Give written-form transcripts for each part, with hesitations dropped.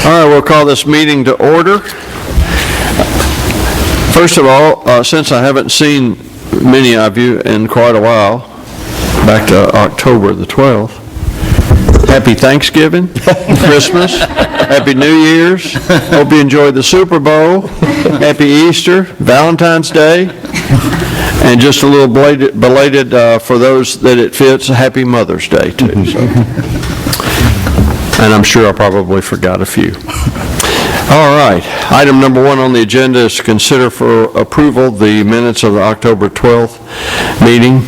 All right, we'll call this meeting to order. First of all, since I haven't seen many of you in quite a while, back to October the 12th, happy Thanksgiving, Christmas, Happy New Year's, hope you enjoyed the Super Bowl, Happy Easter, Valentine's Day, and just a little belated for those that it fits, Happy Mother's Day too. So. And I'm sure I probably forgot a few. All right. Item number 1 on the agenda is to consider for approval the minutes of the October 12th meeting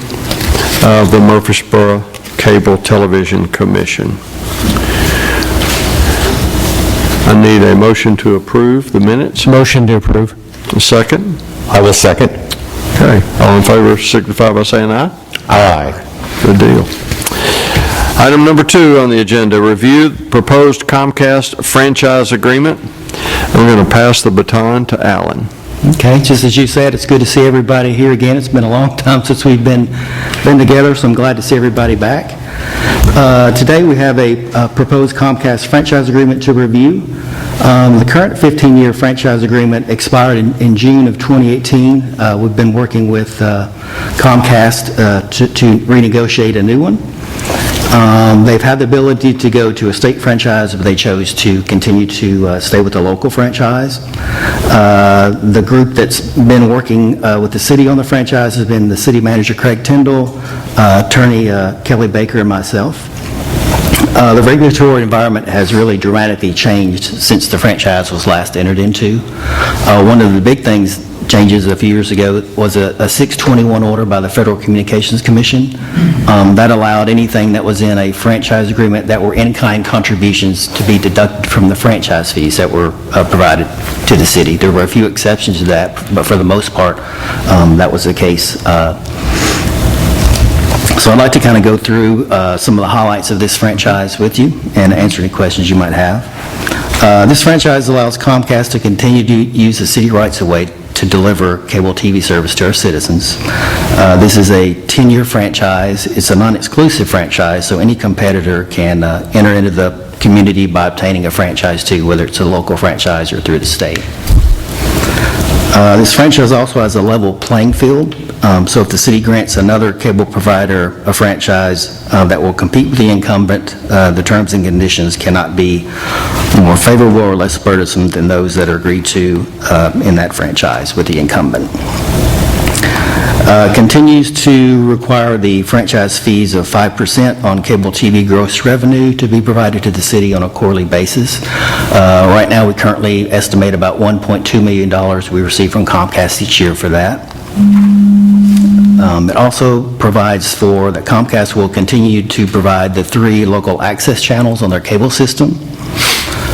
of the Murfreesboro Cable Television Commission. I need a motion to approve the minutes. Motion to approve. A second? I will second. Okay. All in favor signify by saying aye. Aye. Good deal. Item number 2 on the agenda, review proposed Comcast franchise agreement. I'm going to pass the baton to Alan. Okay, just as you said, it's good to see everybody here again. It's been a long time since we've been together, so I'm glad to see everybody back. Today we have a proposed Comcast franchise agreement to review. The current 15-year franchise agreement expired in June of 2018. We've been working with Comcast to renegotiate a new one. They've had the ability to go to a state franchise, but they chose to continue to stay with the local franchise. The group that's been working with the city on the franchise has been the city manager, Craig Tyndall, attorney Kelly Baker, and myself. The regulatory environment has really dramatically changed since the franchise was last entered into. One of the big changes a few years ago was a 621 order by the Federal Communications Commission that allowed anything that was in a franchise agreement that were in-kind contributions to be deducted from the franchise fees that were provided to the city. There were a few exceptions to that, but for the most part, that was the case. So I'd like to kind of go through some of the highlights of this franchise with you and answer any questions you might have. This franchise allows Comcast to continue to use the city rights-of-way to deliver cable TV service to our citizens. This is a 10-year franchise. It's a non-exclusive franchise, so any competitor can enter into the community by obtaining a franchise too, whether it's a local franchise or through the state. This franchise also has a level playing field, so if the city grants another cable provider a franchise that will compete with the incumbent, the terms and conditions cannot be more favorable or less burdensome than those that are agreed to in that franchise with the incumbent. Continues to require the franchise fees of 5% on cable TV gross revenue to be provided to the city on a quarterly basis. Right now, we currently estimate about $1.2 million we receive from Comcast each year for that. It also provides for that Comcast will continue to provide the 3 local access channels on their cable system.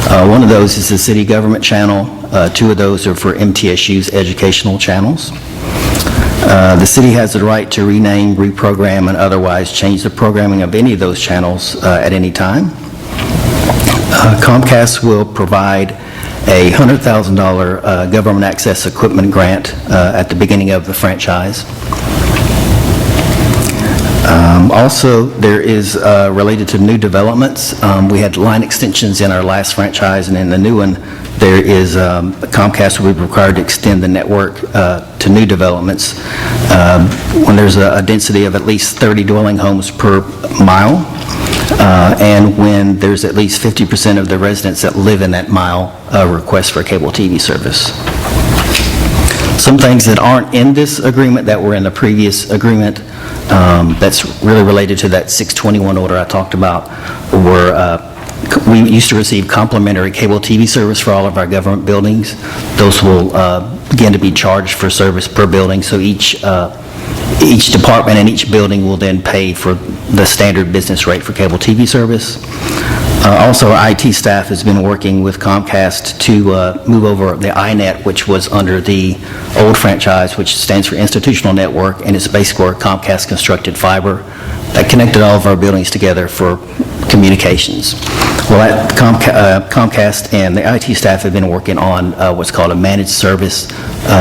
One of those is the city government channel. 2 of those are for MTSU's educational channels. The city has the right to rename, reprogram, and otherwise change the programming of any of those channels at any time. Comcast will provide a $100,000 government access equipment grant at the beginning of the franchise. Also, there is related to new developments. We had line extensions in our last franchise, and in the new one, there is Comcast will be required to extend the network to new developments when there's a density of at least 30 dwelling homes per mile, and when there's at least 50% of the residents that live in that mile request for cable TV service. Some things that aren't in this agreement that were in the previous agreement that's really related to that 621 order I talked about were we used to receive complimentary cable TV service for all of our government buildings. Those will begin to be charged for service per building, so each department and each building will then pay for the standard business rate for cable TV service. Also, our IT staff has been working with Comcast to move over the iNet, which was under the old franchise, which stands for Institutional Network, and it's basically where Comcast constructed fiber that connected all of our buildings together for communications. Well, Comcast and the IT staff have been working on what's called a managed service,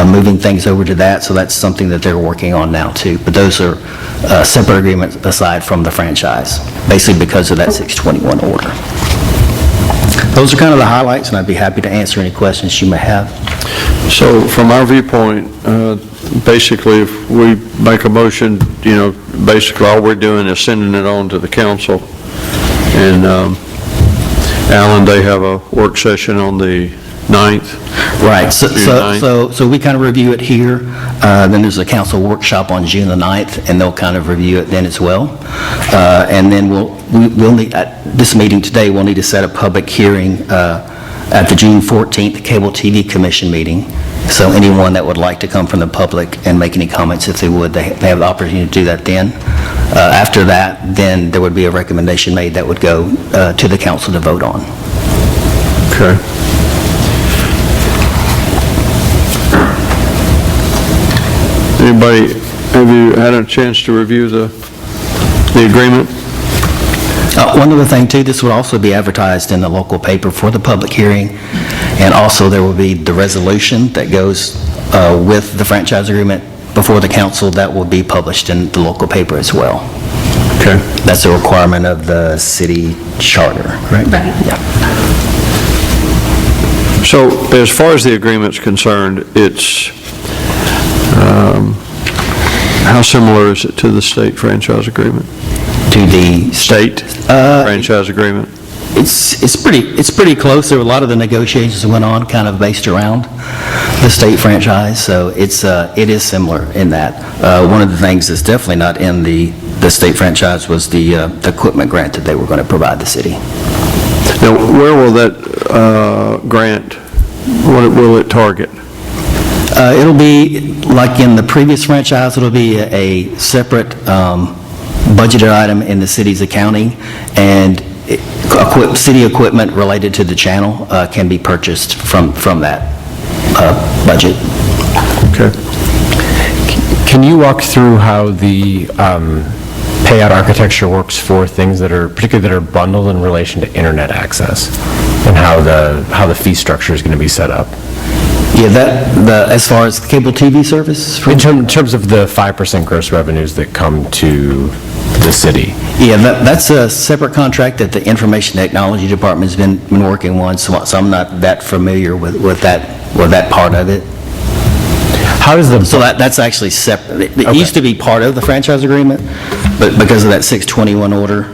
moving things over to that, so that's something that they're working on now too. But those are separate agreements aside from the franchise, basically because of that 621 order. Those are kind of the highlights, and I'd be happy to answer any questions you may have. So from our viewpoint, basically, if we make a motion, basically all we're doing is sending it on to the council. And Alan, they have a work session on the 9th. Right, June 9th. so we kind of review it here, then there's a council workshop on June the 9th, and they'll kind of review it then as well. And then we'll need, at this meeting today, we'll need to set a public hearing at the June 14th Cable TV Commission meeting. So anyone that would like to come from the public and make any comments, if they would, they have the opportunity to do that then. After that, then there would be a recommendation made that would go to the council to vote on. Okay. Anybody, have you had a chance to review the agreement? One other thing, too, this would also be advertised in the local paper for the public hearing, and also there will be the resolution that goes with the franchise agreement before the council that will be published in the local paper as well. Okay. That's a requirement of the city charter, correct? Right. Yeah. So as far as the agreement's concerned, it's, how similar is it to the state franchise agreement? To the State franchise agreement? It's pretty close. There were a lot of the negotiations that went on kind of based around the state franchise, so it is similar in that. One of the things that's definitely not in the state franchise was the equipment grant that they were going to provide the city. Now, where will that grant, what will it target? It'll be, like in the previous franchise, it'll be a separate budgeted item in the city's accounting, and city equipment related to the channel can be purchased from that budget. Okay. Can you walk through how the payout architecture works for things that are, particularly that are bundled in relation to internet access, and how the fee structure is going to be set up? Yeah, as far as cable TV service? In terms of the 5% gross revenues that come to the city? Yeah, that's a separate contract that the Information Technology Department's been working on, so I'm not that familiar with that part of it. How does the... So that's actually separate. It used to be part of the franchise agreement, but because of that 621 order,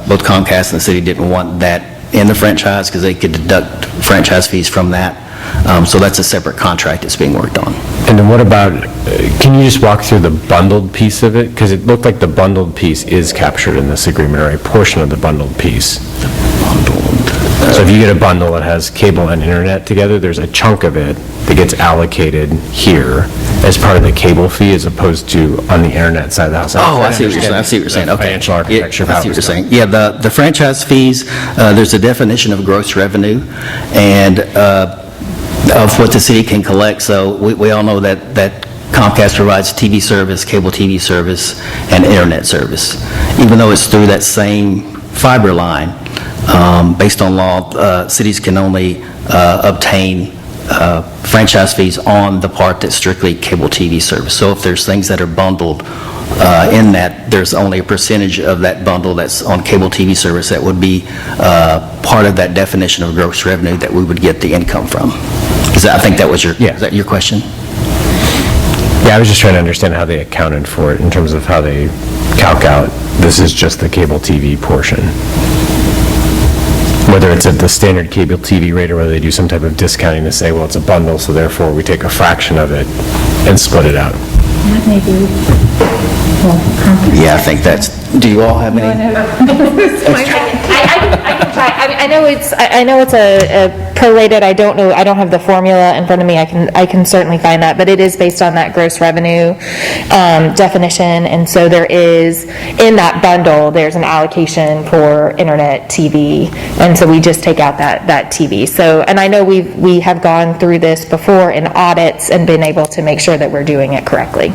both Comcast and the city didn't want that in the franchise because they could deduct franchise fees from that. So that's a separate contract that's being worked on. And then what about, can you just walk through the bundled piece of it? Because it looked like the bundled piece is captured in this agreement, or a portion of the bundled piece. So if you get a bundle that has cable and internet together, there's a chunk of it that gets allocated here as part of the cable fee as opposed to on the internet side of the house. Oh, I see what you're saying. The Okay. financial architecture of I how see what it's you're done. saying. Yeah, the franchise fees, there's a definition of gross revenue and of what the city can collect. So we all know that Comcast provides TV service, cable TV service, and internet service. Even though it's through that same fiber line, based on law, cities can only obtain franchise fees on the part that's strictly cable TV service. So if there's things that are bundled in that, there's only a percentage of that bundle that's on cable TV service that would be part of that definition of gross revenue that we would get the income from. I think that was is that your question? Yeah, I was just trying to understand how they accounted for it in terms of how they calc out, this is just the cable TV portion. Whether it's at the standard cable TV rate or whether they do some type of discounting to say, well, it's a bundle, so therefore we take a fraction of it and split it out. That may be, well, Yeah, I think that's, do you all have any? I can try. I know it's a prorated. I don't know. I don't have the formula in front of me. I can certainly find that, but it is based on that gross revenue definition, and so there is in that bundle. There's an allocation for internet TV, and so we just take out that TV. So, and I know we have gone through this before in audits and been able to make sure that we're doing it correctly.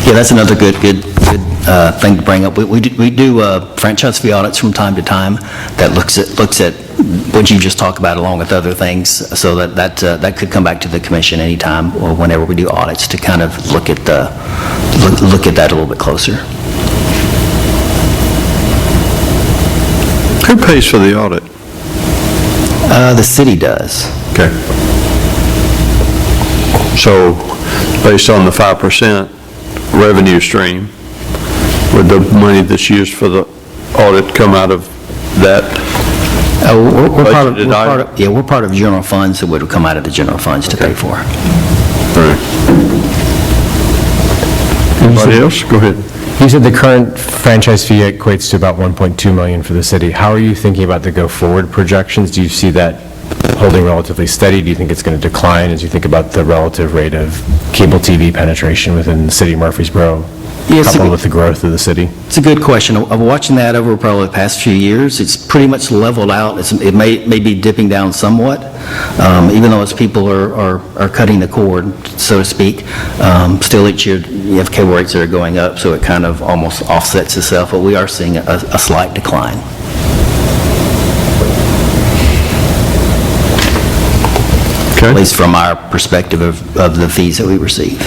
Yeah, that's another good thing to bring up. We do franchise fee audits from time to time that looks at what you just talked about along with other things, so that could come back to the commission anytime or whenever we do audits to kind of look at that a little bit closer. Who pays for the audit? The city does. Okay. So, based on the 5% revenue stream, would the money that's used for the audit come out of that? We're part of general funds that would come out of the general funds to pay for. All right. Anybody else? Go ahead. You said the current franchise fee equates to about 1.2 million for the city. How are you thinking about the go-forward projections? Do you see that holding relatively steady? Do you think it's going to decline as you think about the relative rate of cable TV penetration within the city of Murfreesboro, coupled with the growth of the city? It's a good question. Of watching that over probably the past few years, it's pretty much leveled out. It may be dipping down somewhat, even though as people are cutting the cord, so to speak. Still each year you have cable rates that are going up, so it kind of almost offsets itself, but we are seeing a slight decline. Okay. At least from our perspective of the fees that we receive.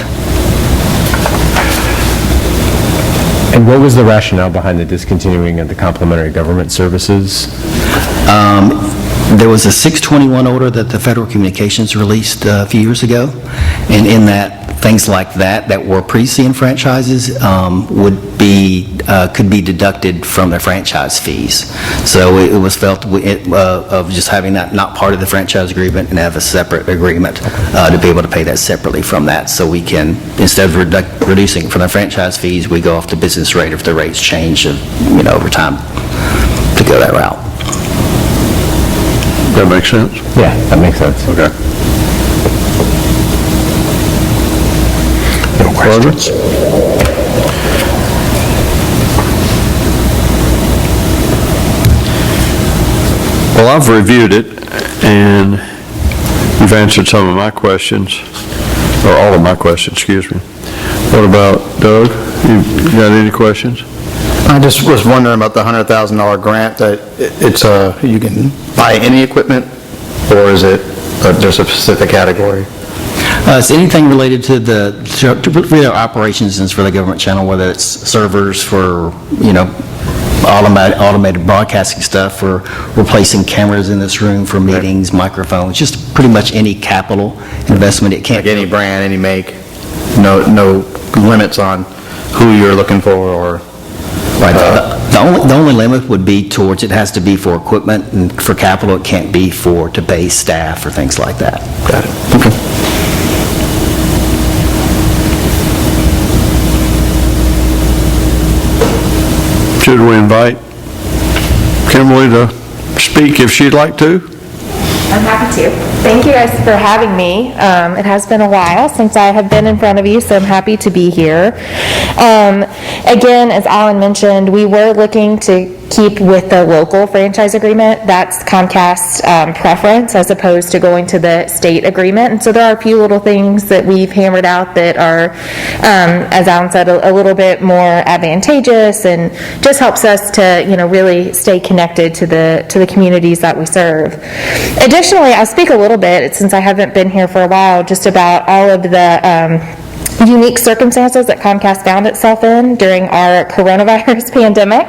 And what was the rationale behind the discontinuing of the complementary government services? There was a 621 order that the Federal Communications released a few years ago, and in that, things like that were pre-CN franchises could be deducted from their franchise fees. So it was felt of just having that not part of the franchise agreement and have a separate agreement to be able to pay that separately from that. So we can, instead of reducing it from the franchise fees, we go off the business rate if the rates change over time to go that route. That makes sense? Yeah, that makes sense. Okay. No questions? Well, I've reviewed it, and you've answered some of my questions, or all of my questions, excuse me. What about Doug? You got any questions? I just was wondering about the $100,000 grant, that it's you can buy any equipment, or is it there's a specific category? It's anything related to the operations and for the government channel, whether it's servers for, automated broadcasting stuff, for replacing cameras in this room for meetings, microphones, just pretty much any capital investment. It can't Like any brand, any make, no limits on who you're looking for, or... Right. The only limit would be towards, it has to be for equipment, and for capital, it can't be to pay staff or things like that. Got it. Okay. Should we invite Kimberly to speak if she'd like to? I'm happy to. Thank you guys for having me. It has been a while since I have been in front of you, so I'm happy to be here. Again, as Alan mentioned, we were looking to keep with the local franchise agreement. That's Comcast's preference, as opposed to going to the state agreement. And so there are a few little things that we've hammered out that are, as Alan said, a little bit more advantageous, and just helps us to, really stay connected to the communities that we serve. Additionally, I'll speak a little bit, since I haven't been here for a while, just about all of the unique circumstances that Comcast found itself in during our coronavirus pandemic.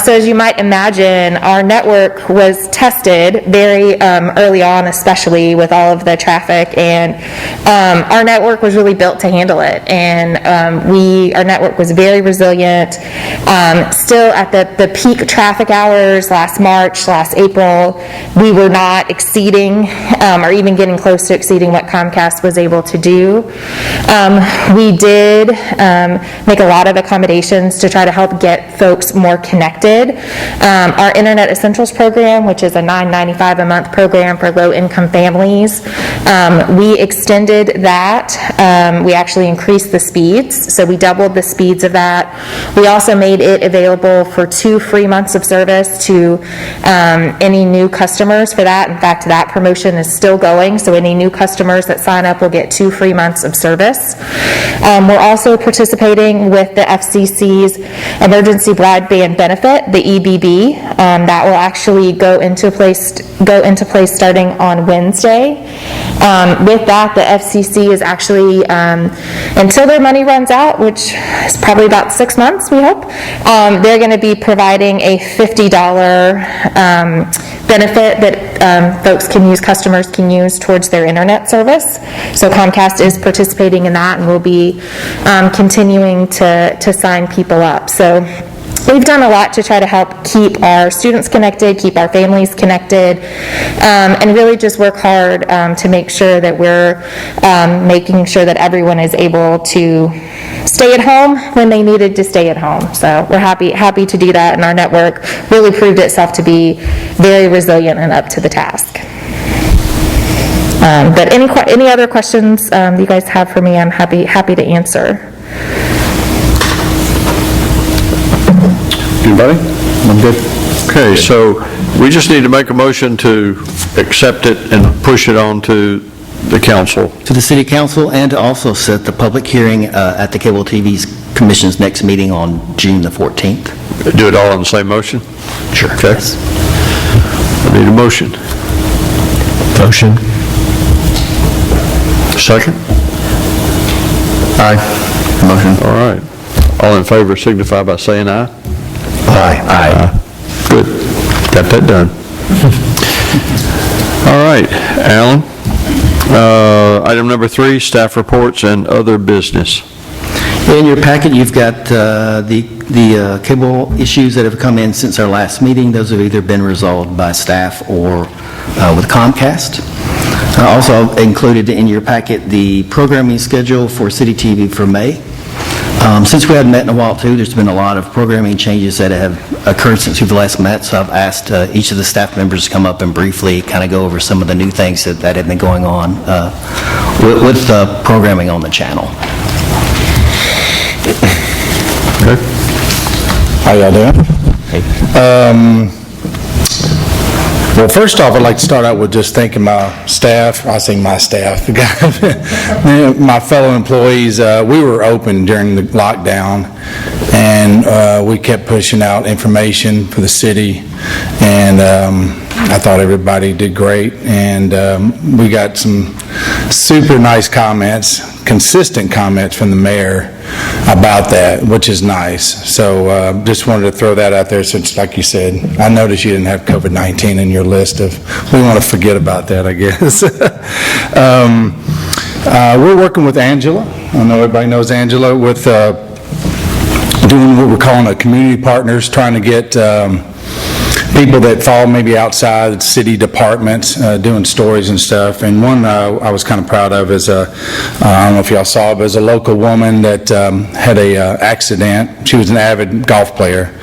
So as you might imagine, our network was tested very early on, especially with all of the traffic, and our network was really built to handle it. And our network was very resilient. Still at the peak traffic hours last March, last April, we were not exceeding or even getting close to exceeding what Comcast was able to do. We did make a lot of accommodations to try to help get folks more connected. Our Internet Essentials program, which is a $9.95 a month program for low-income families, we extended that. We actually increased the speeds, so we doubled the speeds of that. We also made it available for 2 free months of service to any new customers for that. In fact, that promotion is still going, so any new customers that sign up will get 2 free months of service. We're also participating with the FCC's Emergency Broadband Benefit, the EBB. That will actually go into place starting on Wednesday. With that, the FCC is actually, until their money runs out, which is probably about 6 months, we hope, they're going to be providing a $50 benefit that folks can use, customers can use towards their internet service. So Comcast is participating in that, and will be continuing to sign people up. So we've done a lot to try to help keep our students connected, keep our families connected, and really just work hard to make sure that we're making sure that everyone is able to stay at home when they needed to stay at home. So we're happy to do that, and our network really proved itself to be very resilient and up to the task. But any other questions you guys have for me, I'm happy to answer. Anybody? I'm good. Okay, so we just need to make a motion to accept it and push it on to the council. To the city council, and to also set the public hearing at the Cable TV Commission's next meeting on June the 14th. Do it all in the same motion? Sure. Okay. I need a motion. Motion. Second? Aye. Motion. All right. All in favor signify by saying aye. Aye. Good. Got that done. All right, Alan. Item number 3, staff reports and other business. In your packet, you've got the cable issues that have come in since our last meeting. Those have either been resolved by staff or with Comcast. Also included in your packet the programming schedule for City TV for May. Since we hadn't met in a while, too, there's been a lot of programming changes that have occurred since we've last met, so I've asked each of the staff members to come up and briefly kind of go over some of the new things that have been going on with the programming on the channel. Okay. How y'all doing? Well, first off, I'd like to start out with just thanking my staff. I say my staff, the guys, my fellow employees. We were open during the lockdown, and we kept pushing out information for the city, and I thought everybody did great, and we got some super nice comments, consistent comments from the mayor about that, which is nice. So just wanted to throw that out there since, like you said, I noticed you didn't have COVID-19 in your list of, we want to forget about that, I guess. We're working with Angela. I know everybody knows Angela, with doing what we're calling a community partners, trying to get people that fall maybe outside city departments, doing stories and stuff. And one I was kind of proud of is, I don't know if y'all saw, but it was a local woman that had a accident. She was an avid golf player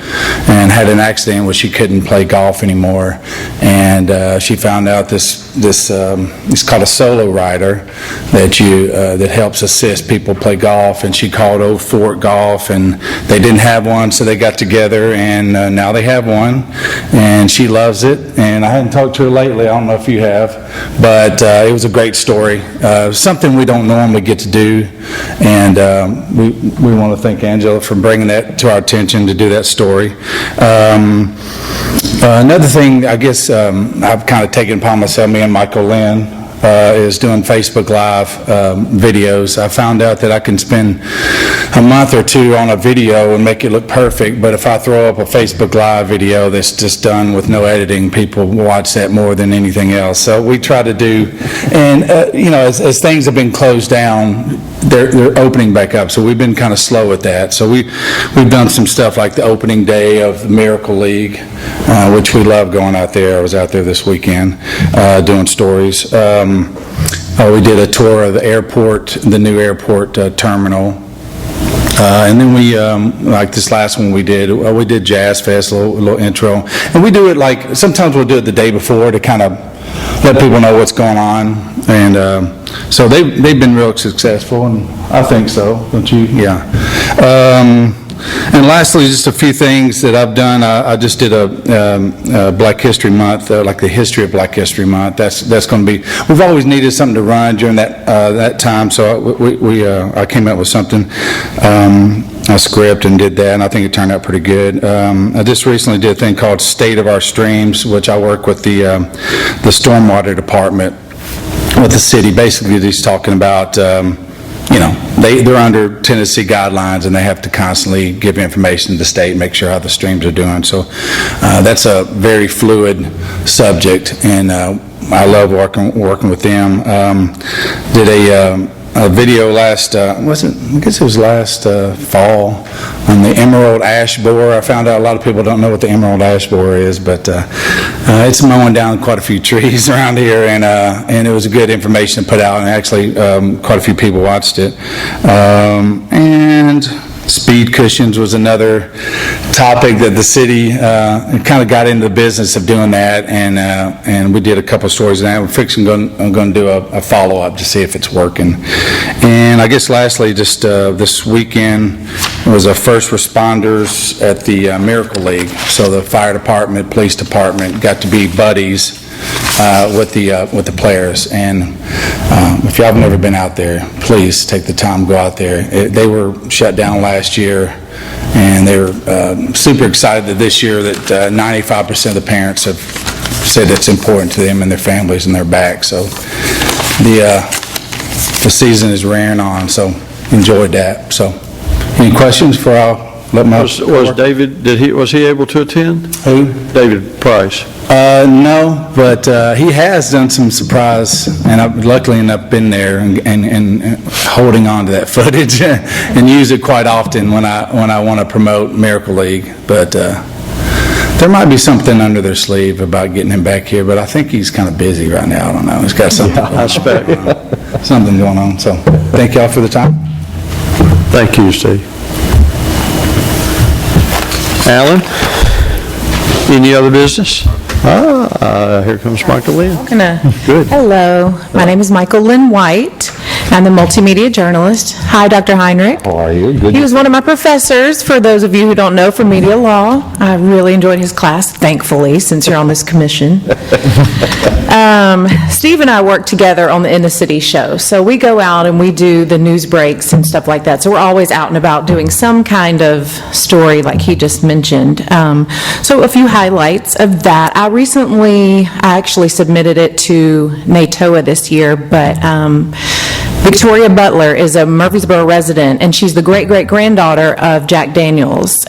and had an accident where she couldn't play golf anymore. And she found out it's called a solo rider that helps assist people play golf. And she called Old Fort Golf, and they didn't have one, so they got together, and now they have one. And she loves it, and I hadn't talked to her lately. I don't know if you have, but it was a great story. Something we don't normally get to do, and we want to thank Angela for bringing that to our attention to do that story. Another thing, I guess I've kind of taken upon myself, me and Michael Lynn, is doing Facebook Live videos. I found out that I can spend a month or two on a video and make it look perfect, but if I throw up a Facebook Live video that's just done with no editing, people watch that more than anything else. So we try to do, and as things have been closed down, they're opening back up, so we've been kind of slow at that. So we've done some stuff like the opening day of the Miracle League, which we love going out there. I was out there this weekend doing stories. We did a tour of the airport, the new airport terminal. And then we, like this last one we did Jazz Fest, a little intro. And we do it like, sometimes we'll do it the day before to kind of let people know what's going on. And so they've been real successful, and I think so, don't you? Yeah. And lastly, just a few things that I've done. I just did a Black History Month, like the history of Black History Month. That's going to be, we've always needed something to run during that time, so I came up with something, a script, and did that, and I think it turned out pretty good. I just recently did a thing called State of Our Streams, which I work with the Stormwater Department with the city. Basically, he's talking about, they're under Tennessee guidelines, and they have to constantly give information to the state, make sure how the streams are doing. So that's a very fluid subject, and I love working with them. Did a video last, I guess it was last fall, on the emerald ash borer. I found out a lot of people don't know what the emerald ash borer is, but it's mowing down quite a few trees around here, and it was good information to put out, and actually quite a few people watched it. And speed cushions was another topic that the city kind of got into the business of doing that, and we did a couple stories on that. I'm going to do a follow-up to see if it's working. And I guess lastly, just this weekend was a first responders at the Miracle League. So the fire department, police department got to be buddies with the players. And if y'all have never been out there, please take the time to go out there. They were shut down last year, and they were super excited that this year that 95% of the parents have said it's important to them and their families and their back. So the season is rearing on, so enjoyed that. So any questions for Was David, was he able to attend? Who? David Price. No, but he has done some surprise, and I've luckily enough been there and holding on to that footage and use it quite often when I want to promote Miracle League. But there might be something under their sleeve about getting him back here, but I think he's kind of busy right now. I don't know. He's got something. I expect something going on. So thank y'all for the time. Thank you, Steve. Alan, any other business? Here comes Michael Lynn. Good. Hello, my name is Michael Lynn White. I'm the multimedia journalist. Hi, Dr. Heinrich. How are you? Good. He was one of my professors, for those of you who don't know, for media law. I really enjoyed his class, thankfully, since you're on this commission. Steve and I work together on the In the City show. So we go out and we do the news breaks and stuff like that. So we're always out and about doing some kind of story like he just mentioned. So a few highlights of that. I actually submitted it to May10 this year, but Victoria Butler is a Murfreesboro resident, and she's the great-great-granddaughter of Jack Daniels.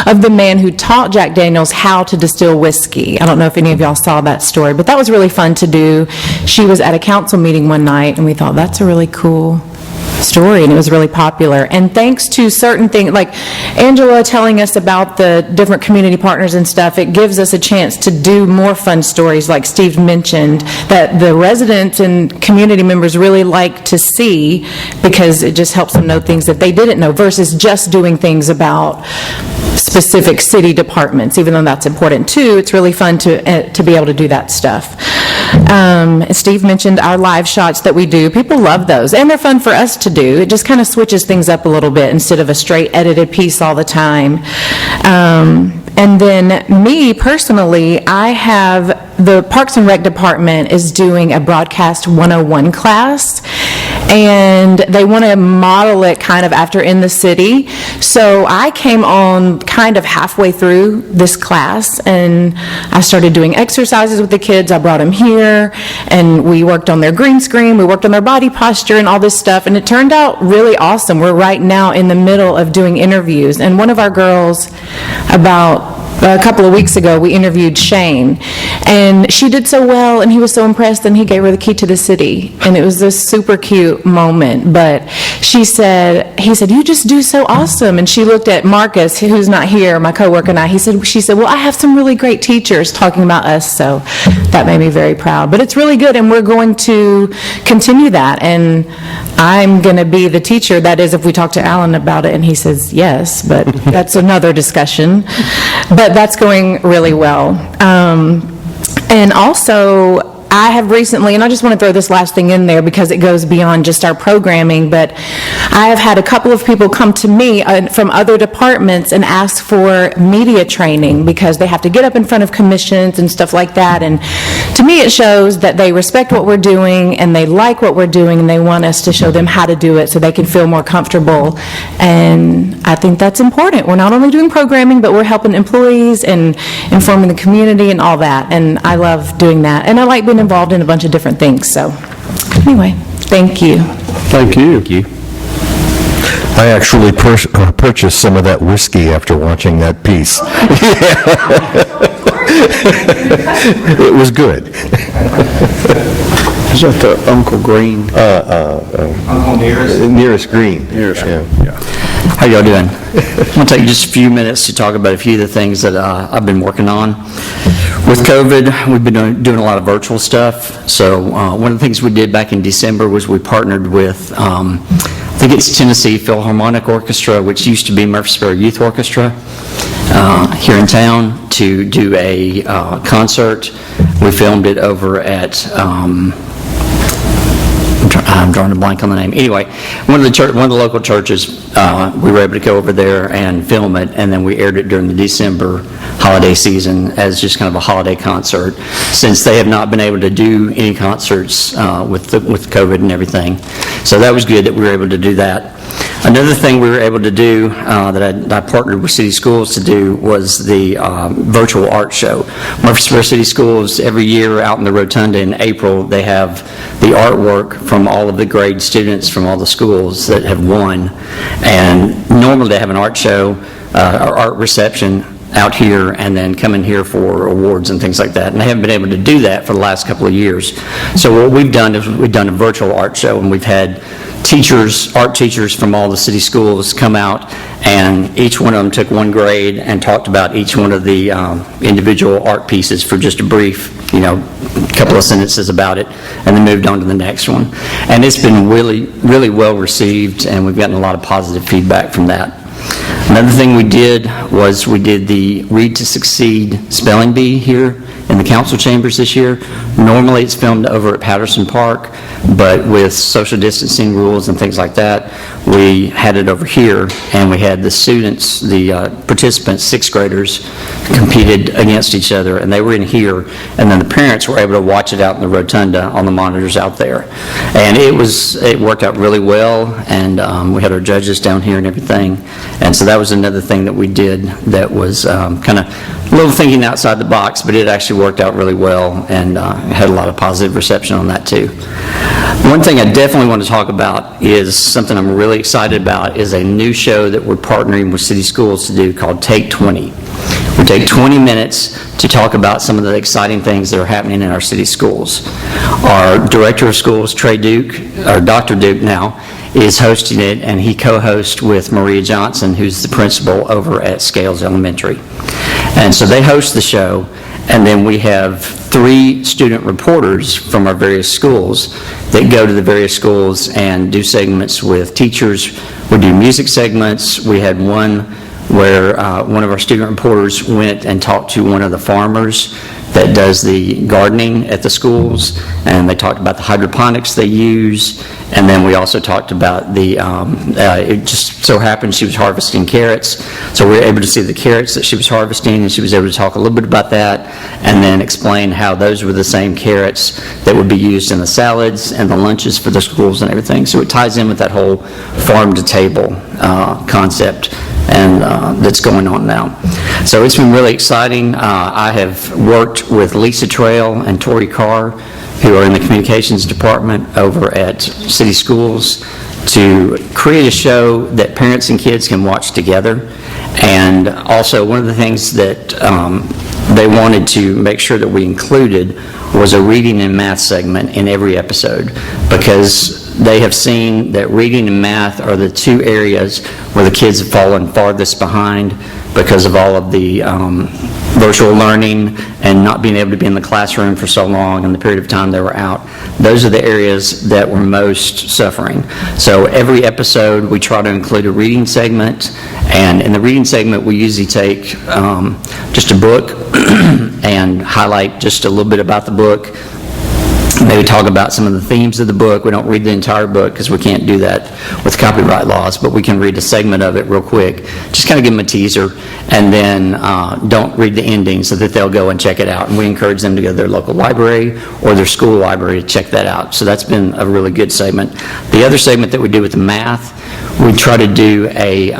Of the man who taught Jack Daniels how to distill whiskey. I don't know if any of y'all saw that story, but that was really fun to do. She was at a council meeting one night, and we thought, that's a really cool story, and it was really popular. And thanks to certain things, like Angela telling us about the different community partners and stuff, it gives us a chance to do more fun stories, like Steve mentioned, that the residents and community members really like to see, because it just helps them know things that they didn't know, versus just doing things about specific city departments. Even though that's important too, it's really fun to be able to do that stuff. Steve mentioned our live shots that we do. People love those, and they're fun for us to do. It just kind of switches things up a little bit instead of a straight edited piece all the time. And then me personally, I have the Parks and Rec department is doing a Broadcast 101 class, and they want to model it kind of after In the City. So I came on kind of halfway through this class, and I started doing exercises with the kids. I brought them here, and we worked on their green screen, we worked on their body posture and all this stuff, and it turned out really awesome. We're right now in the middle of doing interviews, and one of our girls, about a couple of weeks ago, we interviewed Shane, and she did so well, and he was so impressed, and he gave her the key to the city, and it was this super cute moment. But he said, you just do so awesome. And she looked at Marcus, who's not here, my coworker, and she said, well, I have some really great teachers talking about us. So that made me very proud. But it's really good, and we're going to continue that, and I'm going to be the teacher. That is, if we talk to Alan about it, and he says yes, but that's another discussion. But that's going really well. And also, I have recently, and I just want to throw this last thing in there because it goes beyond just our programming, but I have had a couple of people come to me from other departments and ask for media training because they have to get up in front of commissions and stuff like that. And to me, it shows that they respect what we're doing, and they like what we're doing, and they want us to show them how to do it so they can feel more comfortable. And I think that's important. We're not only doing programming, but we're helping employees and informing the community and all that. And I love doing that. And I like being involved in a bunch of different things. So anyway, thank you. Thank you. Thank you. I actually purchased some of that whiskey after watching that piece. It was good. Is that the Uncle Green? Nearest Green. Yeah. How y'all doing? I'm going to take just a few minutes to talk about a few of the things that I've been working on. With COVID, we've been doing a lot of virtual stuff. So one of the things we did back in December was we partnered with, I think it's Tennessee Philharmonic Orchestra, which used to be Murfreesboro Youth Orchestra, here in town, to do a concert. We filmed it over at, I'm drawing a blank on the name. Anyway, one of the local churches, we were able to go over there and film it, and then we aired it during the December holiday season as just kind of a holiday concert, since they have not been able to do any concerts with COVID and everything. So that was good that we were able to do that. Another thing we were able to do that I partnered with City Schools to do was the virtual art show. Murfreesboro City Schools, every year out in the Rotunda in April, they have the artwork from all of the grade students from all the schools that have won. And normally they have an art show or art reception out here and then come in here for awards and things like that. And they haven't been able to do that for the last couple of years. So what we've done is we've done a virtual art show, and we've had art teachers from all the city schools come out, and each one of them took one grade and talked about each one of the individual art pieces for just a brief, couple of sentences about it, and then moved on to the next one. And it's been really, really well received, and we've gotten a lot of positive feedback from that. Another thing we did was we did the Read to Succeed spelling bee here in the council chambers this year. Normally it's filmed over at Patterson Park, but with social distancing rules and things like that, we had it over here, and we had the students, the participants, sixth graders, competed against each other, and they were in here, and then the parents were able to watch it out in the rotunda on the monitors out there. And it worked out really well, and we had our judges down here and everything, and so that was another thing that we did that was kind of a little thinking outside the box, but it actually worked out really well, and had a lot of positive reception on that too. One thing I definitely want to talk about is something I'm really excited about, is a new show that we're partnering with City Schools to do called Take 20. We take 20 minutes to talk about some of the exciting things that are happening in our city schools. Our director of schools, Trey Duke, or Dr. Duke now, is hosting it, and he co-hosts with Maria Johnson, who's the principal over at Scales Elementary. And so they host the show, and then we have 3 student reporters from our various schools that go to the various schools and do segments with teachers. We do music segments. We had one where one of our student reporters went and talked to one of the farmers that does the gardening at the schools, and they talked about the hydroponics they use, and then we also talked about the, it just so happened she was harvesting carrots, so we were able to see the carrots that she was harvesting, and she was able to talk a little bit about that, and then explain how those were the same carrots that would be used in the salads and the lunches for the schools and everything. So it ties in with that whole farm-to-table concept and that's going on now. So it's been really exciting. I have worked with Lisa Trail and Tori Carr, who are in the communications department over at City Schools, to create a show that parents and kids can watch together. And also one of the things that they wanted to make sure that we included was a reading and math segment in every episode, because they have seen that reading and math are the 2 areas where the kids have fallen farthest behind because of all of the virtual learning and not being able to be in the classroom for so long and the period of time they were out. Those are the areas that were most suffering. So every episode we try to include a reading segment, and in the reading segment we usually take just a book and highlight just a little bit about the book, maybe talk about some of the themes of the book. We don't read the entire book because we can't do that with copyright laws, but we can read a segment of it real quick. Just kind of give them a teaser, and then don't read the ending so that they'll go and check it out. And we encourage them to go to their local library or their school library to check that out. So that's been a really good segment. The other segment that we do with the math, we try to do a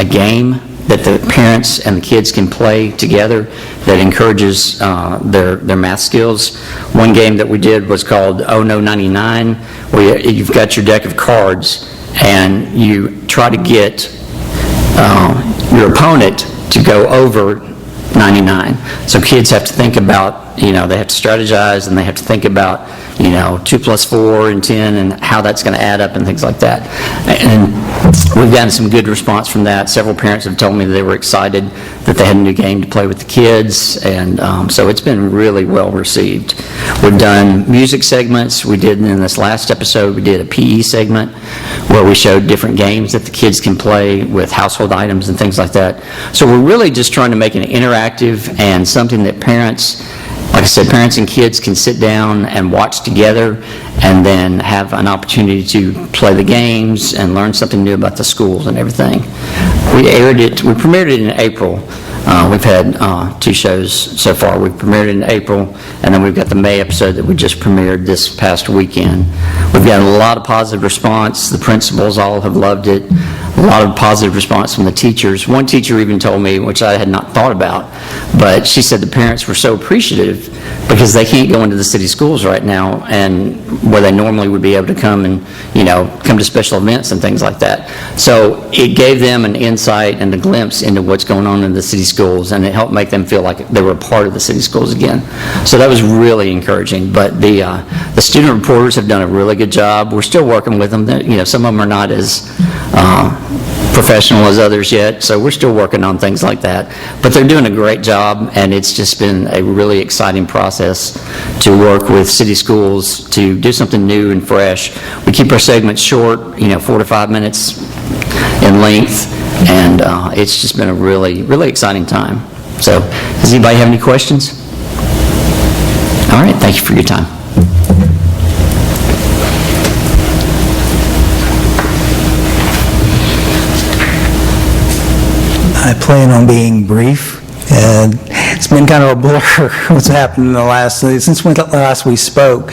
game that the parents and the kids can play together that encourages their math skills. One game that we did was called Oh No 99, where you've got your deck of cards and you try to get your opponent to go over 99. So kids have to think about, they have to strategize, and they have to think about, 2 plus 4 and 10 and how that's going to add up and things like that. And we've gotten some good response from that. Several parents have told me they were excited that they had a new game to play with the kids, and so it's been really well received. We've done music segments. We did in this last episode, we did a PE segment where we showed different games that the kids can play with household items and things like that. So we're really just trying to make it interactive and something that parents, like I said, parents and kids can sit down and watch together and then have an opportunity to play the games and learn something new about the schools and everything. We premiered it in April. We've had 2 shows so far. We've premiered it in April, and then we've got the May episode that we just premiered this past weekend. We've got a lot of positive response. The principals all have loved it. A lot of positive response from the teachers. One teacher even told me, which I had not thought about, but she said the parents were so appreciative because they can't go into the city schools right now, and where they normally would be able to come and, come to special events and things like that. So it gave them an insight and a glimpse into what's going on in the city schools, and it helped make them feel like they were a part of the city schools again. So that was really encouraging. But the student reporters have done a really good job. We're still working with them. Some of them are not as professional as others yet, so we're still working on things like that. But they're doing a great job, and it's just been a really exciting process to work with city schools to do something new and fresh. We keep our segments short, 4 to 5 minutes in length, and it's just been a really, really exciting time. So, does anybody have any questions? All right, thank you for your time. I plan on being brief. It's been kind of a blur what's happened in the since last we spoke.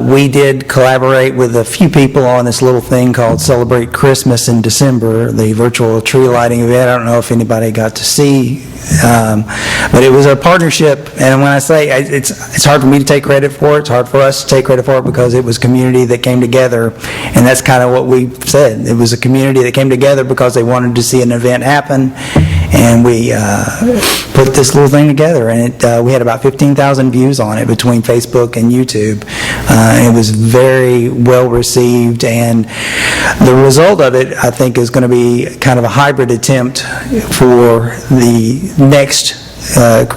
We did collaborate with a few people on this little thing called Celebrate Christmas in December, the virtual tree lighting event. I don't know if anybody got to see, but it was a partnership, and when I say it's hard for me to take credit for it, it's hard for us to take credit for it because it was community that came together, and that's kind of what we said. It was a community that came together because they wanted to see an event happen, and we put this little thing together, and we had about 15,000 views on it between Facebook and YouTube. It was very well received, and the result of it, I think, is going to be kind of a hybrid attempt for the next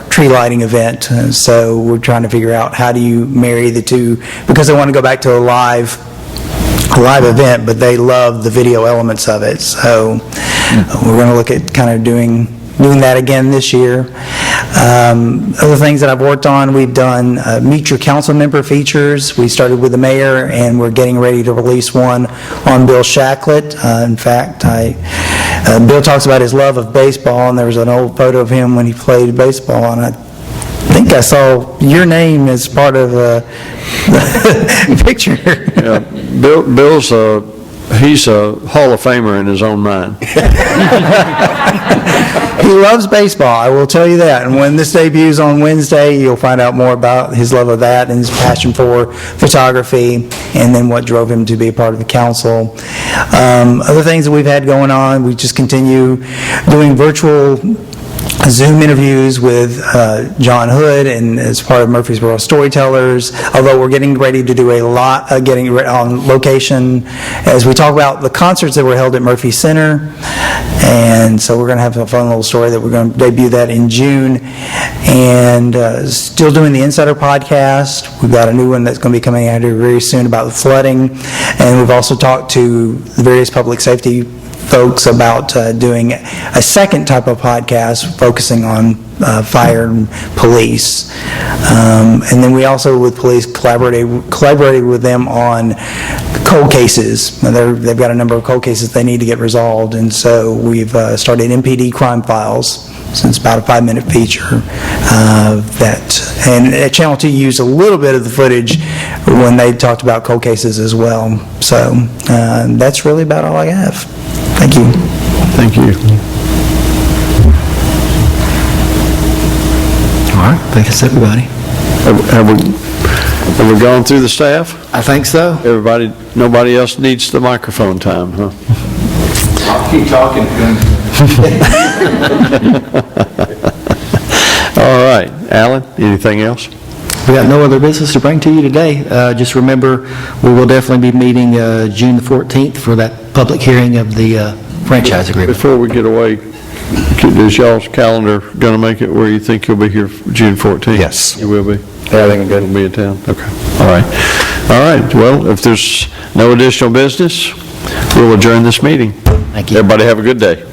tree lighting event. So we're trying to figure out how do you marry the two, because they want to go back to a live event, but they love the video elements of it. So we're going to look at kind of doing that again this year. Other things that I've worked on, we've done Meet Your Council Member features. We started with the mayor, and we're getting ready to release one on Bill Shacklet. In fact, Bill talks about his love of baseball, and there was an old photo of him when he played baseball, and I think I saw your name as part of the picture. Yeah, Bill's he's a Hall of Famer in his own mind. He loves baseball, I will tell you that. And when this debuts on Wednesday, you'll find out more about his love of that and his passion for photography, and then what drove him to be a part of the council. Other things that we've had going on, we just continue doing virtual Zoom interviews with John Hood and as part of Murfreesboro Storytellers, although we're getting ready to do a lot, getting on location as we talk about the concerts that were held at Murphy Center. And so we're going to have a fun little story that we're going to debut that in June. And still doing the Insider podcast. We've got a new one that's going to be coming out here very soon about the flooding. And we've also talked to the various public safety folks about doing a second type of podcast focusing on fire and police. And then we also, with police, collaborated with them on cold cases. They've got a number of cold cases they need to get resolved, and so we've started MPD Crime Files. So it's about a 5-minute feature and Channel 2 used a little bit of the footage when they talked about cold cases as well. So that's really about all I have. Thank you. Thank you. All right, I think that's everybody. Have we gone through the staff? I think so. Everybody, nobody else needs the microphone time, huh? I'll keep talking. All right. Alan, anything else? We got no other business to bring to you today. Just remember, we will definitely be meeting June the 14th for that public hearing of the franchise agreement. Before we get away, is y'all's calendar going to make it where you think you'll be here June 14th? Yes. You will be? Yeah, I think I'm good. You'll be in town? Okay. All right. All right. Well, if there's no additional business, we'll adjourn this meeting. Thank you. Everybody have a good day.